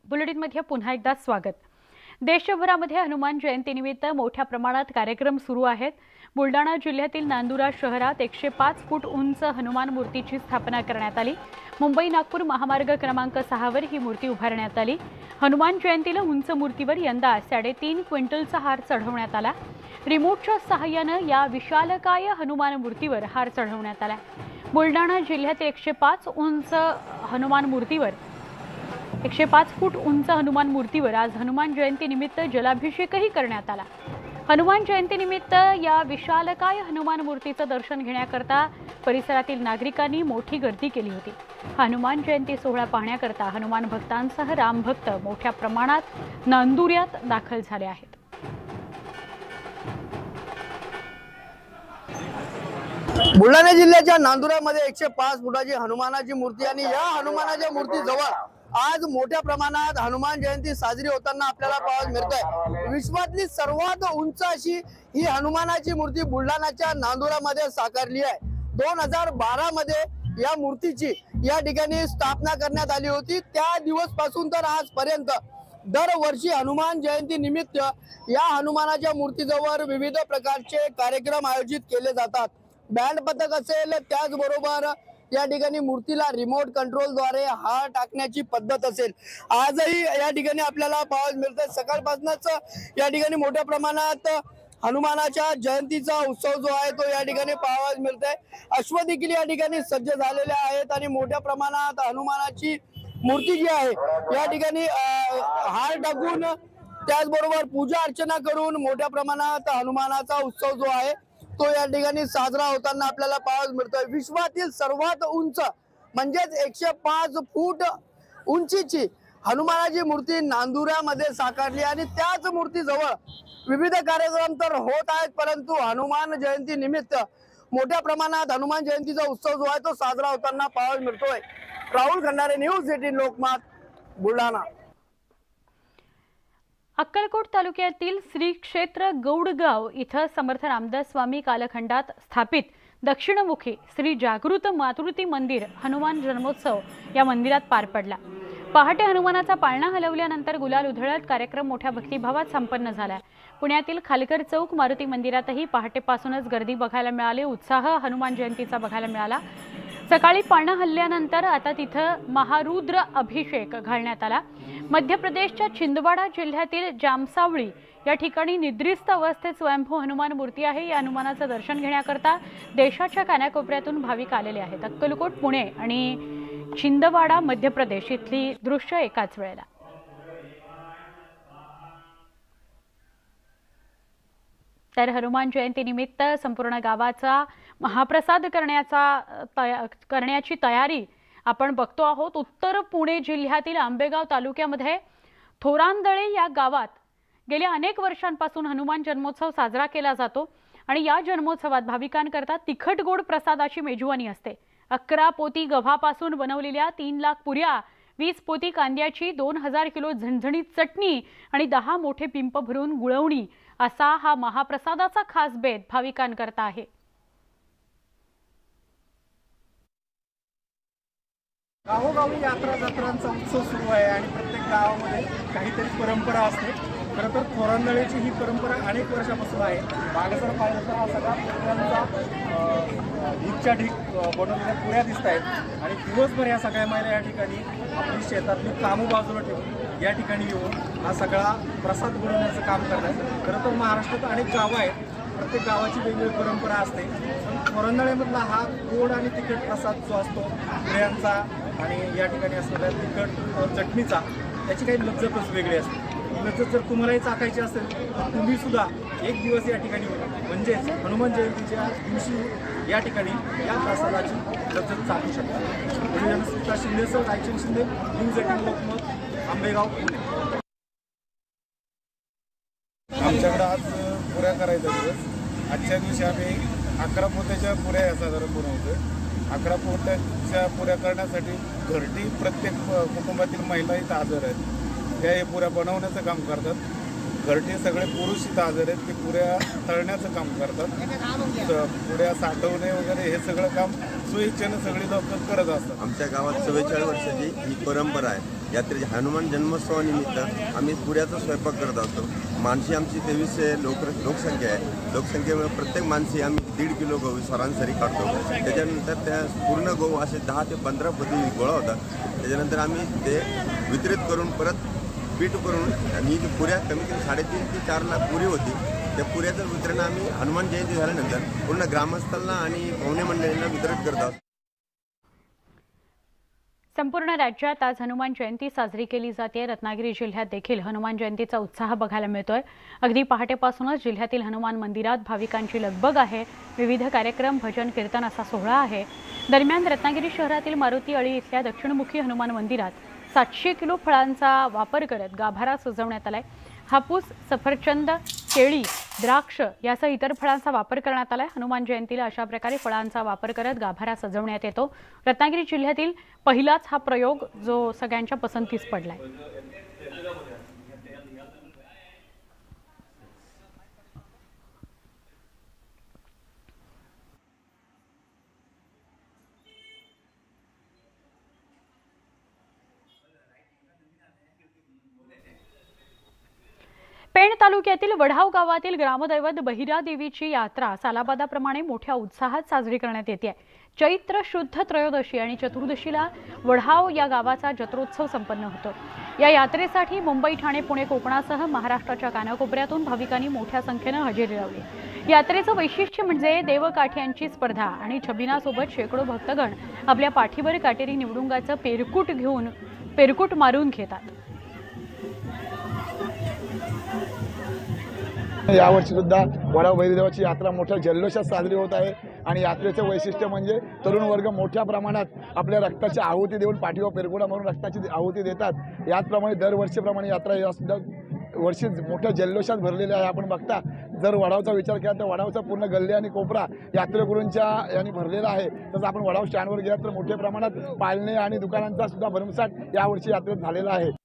बुलेटिनमध्ये पुन्हा एकदा स्वागत। देशभरामध्ये हनुमान जयंतीनिमित्त मोठ्या प्रमाणात कार्यक्रम सुरू आहेत। बुलढाणा जिल्ह्यातील नांदुरा शहरात 105 फूट उंच हनुमान मूर्तीची स्थापना करण्यात आली। मुंबई नागपूर महामार्ग क्रमांक 6 वर ही मूर्ती उभारण्यात आली। हनुमान जयंतीला उंच मूर्तीवर यंदा 3.5 क्विंटलचा हार चढवण्यात आला। रिमोटच्या सहाय्याने या विशालकाय हनुमान मूर्तीवर हार चढवण्यात आला। बुलढाणा जिल्ह्यातील 105 फूट उंच हनुमान मूर्तीवर आज हनुमान जयंतीनिमित्त जलाभिषेकही करण्यात आला। हनुमान जयंतीनिमित्त या विशालकाय हनुमान मूर्तीचे दर्शन घेण्याकरता परिसरातील नागरिकांनी मोठी गर्दी केली होती। हनुमान जयंती सोहळा पाहण्याकरता हनुमान भक्तांसह रामभक्त मोठ्या प्रमाणात नांदुऱ्यात दाखल झाले आहेत। बुलढाणा जिल्ह्याच्या नांदुरामध्ये 105 फुटाची हनुमानाची मूर्ती आणि या हनुमानाच्या मूर्तीजवळ आज मोठ्या प्रमाणात हनुमान जयंती साजरी होताना आपल्याला पाहायला मिळतोय। विश्वातली सर्वात उंच अशी ही हनुमानाची मूर्ती बुलढाणाच्या नांदुरामध्ये साकारली आहे। 2012 मध्ये या मूर्तीची या ठिकाणी स्थापना करण्यात आली होती। त्या दिवसपासून तर आजपर्यंत दरवर्षी हनुमान जयंती निमित्त या हनुमानाच्या मूर्तीजवळ विविध प्रकारचे कार्यक्रम आयोजित केले जातात। बँड पथक असेल, त्याचबरोबर या ठिकाणी मूर्तीला रिमोट कंट्रोल द्वारे हार टाकण्याची पद्धत असेल। आजही या ठिकाणी आपल्याला पाहायला मिळतं सकाळपासूनच या ठिकाणी मोठ्या प्रमाणात हनुमानाच्या जयंतीचा उत्सव जो आहे तो या ठिकाणी पाहायला मिळतोय। अश्व देखील या ठिकाणी सज्ज झालेले आहेत आणि मोठ्या प्रमाणात हनुमानाची मूर्ती जी आहे या ठिकाणी हार टाकून त्याचबरोबर पूजा अर्चना करून मोठ्या प्रमाणात हनुमानाचा उत्सव जो आहे तो या ठिकाणी साजरा होताना आपल्याला पाहायला मिळतोय। विश्वातील सर्वात उंच म्हणजेच 105 फूट उंचीची हनुमानाची मूर्ती नांदुऱ्यामध्ये साकारली आणि त्याच मूर्तीजवळ विविध कार्यक्रम तर होत आहेत, परंतु हनुमान जयंती निमित्त मोठ्या प्रमाणात हनुमान जयंतीचा उत्सव जो आहे तो साजरा होताना पाहायला मिळतोय। राहुल खंडारे, न्यूज 18 लोकमत, बुलढाणा। अक्कलकोट तालुक्यातील श्री क्षेत्र गौडगाव इथं समर्थ रामदास स्वामी कालखंडात स्थापित दक्षिणमुखी श्री जागृत मातृती मंदिर हनुमान जन्मोत्सव या मंदिरात पार पडला। पहाटे हनुमानाचा पाळणा हलवल्यानंतर गुलाल उधळत कार्यक्रम मोठ्या भक्तिभावात संपन्न झाला। पुण्यातील खालकर चौक मारुती मंदिरातही पहाटेपासूनच गर्दी बघायला मिळाली। उत्साह हनुमान जयंतीचा बघायला मिळाला। सकाळी पाळणा हलल्यानंतर आता तिथं महारुद्र अभिषेक घालण्यात आला। मध्य प्रदेशच्या छिंदवाडा जिल्ह्यातील जामसावळी या ठिकाणी निद्रिस्त अवस्थेत स्वयंभू हनुमान मूर्ती आहे। या हनुमानाचं दर्शन घेण्याकरता देशाच्या कानाकोपऱ्यातून भाविक आलेले आहेत। अक्कलकोट, पुणे आणि छिंदवाडा मध्य प्रदेश इथली दृश्य एकाच वेळेला। तर हनुमान जयंतीनिमित्त संपूर्ण गावाचा महाप्रसाद करण्याची तयारी आपण बघतो आहोत। उत्तर पुणे जिल्ह्यातील आंबेगाव तालुक्यामध्ये थोरांदळे या गावात गेल्या अनेक वर्षांपासून हनुमान जन्मोत्सव साजरा केला जातो आणि या जन्मोत्सवात भाविकांकरता तिखट गोड प्रसादाची मेजवानी असते। 11 पोती गव्हापासून बनवलेल्या 3 लाख पुऱ्या, 20 पोती कांद्याची, 2000 किलो झणझणीत चटणी आणि 10 मोठे पिंप भरून गुळवणी असा हा महाप्रसादाचा खास बेत भाविकांकरता आहे। गावोगावी यात्रा जत्रांचा उत्सव सुरू आहे आणि प्रत्येक गावामध्ये काहीतरी परंपरा असते। खरं तर थोरांदळेची ही परंपरा अनेक वर्षापासून आहे। मागे जर पाहिलं तर हा सगळा पुऱ्यांचा ढीकच्या ढीक बनवलेल्या पुऱ्या दिसत आहेत आणि दिवसभर या सगळ्या महिला या ठिकाणी आपली शेतातली कामं बाजूला ठेवून या ठिकाणी येऊन हा सगळा प्रसाद बनवण्याचं काम करतात। खरं तर महाराष्ट्रात अनेक गावं आहेत, प्रत्येक गावाची वेगवेगळी परंपरा असते, पण थोरांदळेमधला हा गोड आणि तिखट प्रसाद जो असतो पुऱ्यांचा आणि या ठिकाणी असलेल्या तिखट चटणीचा, त्याची काही लज्जतच वेगळी असते। ही लज्जत जर तुम्हालाही चाखायची असेल तर तुम्ही सुद्धा एक दिवस या ठिकाणी म्हणजेच हनुमान जयंतीच्या दिवशी या ठिकाणी या प्रसादाची लज्जत चाखू शकता। शिंदेसह रायचंद शिंदे, न्यूज 18 लोकमत, आंबेगाव, पुणे। आमच्याकडे आज पुऱ्या करायचा दिवस। आजच्या दिवशी आम्ही 11 पोत्याच्या पुऱ्या या साधारण बनवतोय। 11 पोत्याच्या पुऱ्या करण्यासाठी घरटी प्रत्येक कुटुंबातील महिला इथं हजर आहेत। त्या हे पुऱ्या बनवण्याचं काम करतात। घरटी सगळे पुरुष इथं हजर आहेत, ते पुऱ्या तळण्याचं काम करतात। पुऱ्या साठवणे वगैरे हे सगळं काम स्वेच्छेनं सगळी लोक करत असतात। आमच्या गावात 44 वर्षाची ही परंपरा आहे। यात्रेच्या हनुमान जन्मोत्सवानिमित्त आम्ही पुऱ्याचा स्वयंपाक करत असतो। माणसे आमची 2300 लोकसंख्या आहे। लोकसंख्येमुळे प्रत्येक माणसी आम्ही 1.5 किलो गहू सरासरी काढतो। त्याच्यानंतर त्या पूर्ण गहू असे 10 ते 15 पोती गोळा होतात। त्याच्यानंतर आम्ही ते वितरित करून परत पीठ करून आणि जी पुऱ्या कमी कमी 3.5 ते 4 लाख पुरी होती, त्या पुऱ्याचं वितरण आम्ही हनुमान जयंती झाल्यानंतर पूर्ण ग्रामस्थांना आणि पाहुणे मंडळींना वितरित करत आहोत। संपूर्ण राज्यात आज हनुमान जयंती साजरी केली जाते। रत्नागिरी जिल्ह्यात देखील हनुमान जयंतीचा उत्साह बघायला मिळतोय। अगदी पहाटेपासूनच जिल्ह्यातील हनुमान मंदिरात भाविकांची लगबग आहे। विविध कार्यक्रम, भजन, कीर्तन असा सोहळा आहे। दरम्यान रत्नागिरी शहरातील मारुती अळी इथल्या दक्षिणमुखी हनुमान मंदिरात 700 किलो फळांचा वापर करत गाभारा सजवण्यात आलाय। हापूस, सफरचंद, केळी, द्राक्ष यासह इतर फळांचा वापर करण्यात आलाय। हनुमान जयंतीला अशा प्रकारे फळांचा वापर करत गाभारा सजवण्यात येतो। रत्नागिरी जिल्ह्यातील पहिलाच हा प्रयोग जो सगळ्यांच्या पसंतीस पडलाय। पेण तालुक्यातील वढाव गावातील ग्रामदैवत बहिरा देवीची यात्रा सालाबादाप्रमाणे मोठ्या उत्साहात साजरी करण्यात येते। चैत्र शुद्ध त्रयोदशी आणि चतुर्दशीला वढाव या गावाचा जत्रोत्सव संपन्न होतो। या यात्रेसाठी मुंबई, ठाणे, पुणे, कोकणासह महाराष्ट्राच्या कानाकोपऱ्यातून भाविकांनी मोठ्या संख्येने हजेरी लावली। यात्रेचं वैशिष्ट्य म्हणजे देवकाठ्यांची स्पर्धा आणि छबिनासोबत शेकडो भक्तगण आपल्या पाठीवर काटेरी निवडुंगाचं पेरकूट मारून घेतात। यावर्षी सुद्धा वडाव भैरदेवाची यात्रा मोठ्या जल्लोषात साजरी होत आहे आणि यात्रेचं वैशिष्ट्य म्हणजे तरुण वर्ग मोठ्या प्रमाणात आपल्या रक्ताची आहुती देऊन पाठीवर पेरगुडा मारून रक्ताची आहुती देतात। याचप्रमाणे दरवर्षीप्रमाणे यात्रा यासुद्धा वर्षी मोठ्या जल्लोषात भरलेल्या आहे। आपण बघता जर वडावचा विचार केला तर वडावचा पूर्ण गल्ले आणि कोपरा यात्रेकरूंच्या यांनी भरलेला आहे। तसं आपण वडाव स्टँडवर गेलात तर मोठ्या प्रमाणात पाळणे आणि दुकानांचा सुद्धा भरमसाठ यावर्षी यात्रेत झालेला आहे।